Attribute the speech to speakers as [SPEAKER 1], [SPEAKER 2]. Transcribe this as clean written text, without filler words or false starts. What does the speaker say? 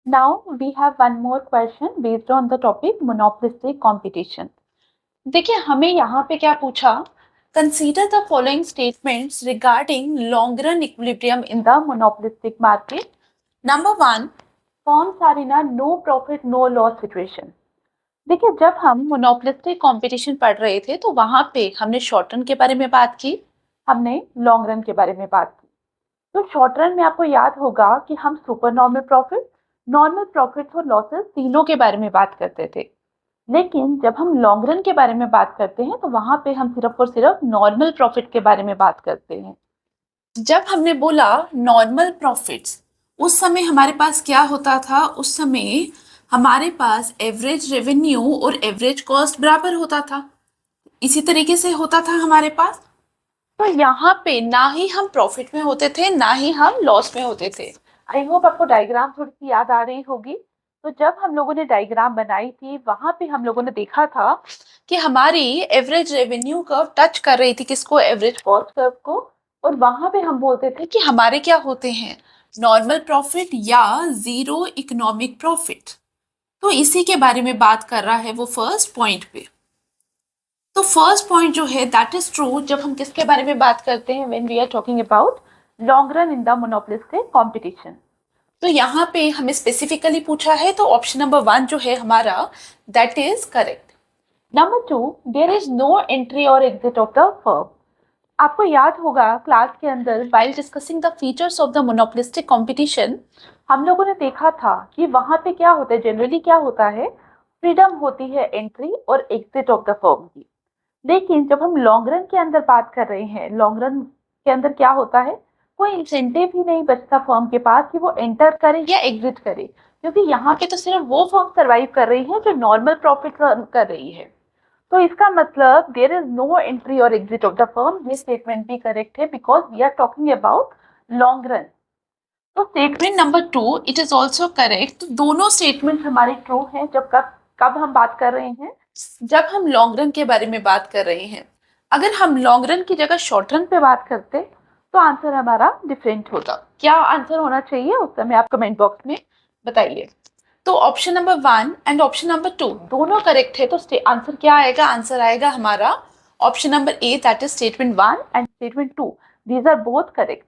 [SPEAKER 1] Now we have one more question based on the topic monopolistic competition. देखिए हमें यहाँ पे क्या पूछा, consider the following statements regarding long run equilibrium in the monopolistic market. Number 1, firms are in a no profit no loss situation. देखिए जब हम monopolistic competition पढ़ रहे थे तो वहां पे हमने शॉर्ट रन के बारे में बात की, हमने लॉन्ग रन के बारे में बात की. तो शॉर्ट रन में आपको याद होगा कि हम सुपर नॉर्मल प्रॉफिट्स और लॉसेस तीनों के बारे में बात करते थे. लेकिन जब हम लॉन्ग रन के बारे में बात करते हैं तो वहां पे हम सिर्फ और सिर्फ नॉर्मल प्रॉफिट के बारे में बात करते हैं. जब हमने बोला नॉर्मल प्रॉफिट्स, उस समय हमारे पास क्या होता था, उस समय हमारे पास एवरेज रेवेन्यू और एवरेज कॉस्ट बराबर होता था. इसी तरीके से होता था हमारे पास. तो यहाँ पे ना ही हम प्रॉफिट में होते थे ना ही हम लॉस में होते थे. आई होप आपको डायग्राम थोड़ी सी याद आ रही होगी. तो जब हम लोगों ने डायग्राम बनाई थी वहां पे हम लोगों ने देखा था कि हमारी एवरेज रेवेन्यू कर्व टच कर रही थी किसको, एवरेज कॉस्ट कर्व को. और वहां पे हम बोलते थे कि हमारे क्या होते हैं, नॉर्मल प्रॉफिट या जीरो इकोनॉमिक प्रॉफिट. तो इसी के बारे में बात कर रहा है वो फर्स्ट पॉइंट पे. तो फर्स्ट पॉइंट जो है दैट इज ट्रू जब हम किसके बारे में बात करते हैं, when we are talking about long run in the monopolistic competition. तो यहाँ पे हमें स्पेसिफिकली पूछा है तो ऑप्शन नंबर 1 जो है हमारा that is correct. Number 2, there is no entry और एग्जिट ऑफ द फर्म. आपको याद होगा क्लास के अंदर while discussing the features of the monopolistic competition हम लोगों ने देखा था कि वहां पे क्या होता है, जनरली क्या होता है, फ्रीडम होती है एंट्री और एग्जिट ऑफ द फर्म की. लेकिन जब हम लॉन्ग रन के अंदर बात कर रहे हैं, लॉन्ग रन के अंदर क्या होता है, कोई इंसेंटिव ही नहीं बचता फर्म के पास कि वो एंटर करे या एग्जिट करे, क्योंकि यहाँ पे तो सिर्फ वो फर्म सर्वाइव कर रही है जो नॉर्मल प्रॉफिट कर रही है. तो इसका मतलब देयर इज नो एंट्री और एग्जिट ऑफ द फर्म. ये स्टेटमेंट भी करेक्ट है because we are talking about long run. तो statement number 2 it is also correct. तो दोनों स्टेटमेंट हमारे ट्रू हैं जब कब हम बात कर रहे हैं, जब हम लॉन्ग रन के बारे में बात कर रहे हैं. अगर हम लॉन्ग रन की जगह शॉर्ट रन पे बात करते तो आंसर हमारा डिफरेंट होता. क्या आंसर होना चाहिए उस समय आप कमेंट बॉक्स में बताइए. तो option number 1 and option number 2 दोनों करेक्ट है. तो आंसर क्या आएगा, आंसर आएगा हमारा option number A that is statement 1 and statement 2. These are both correct.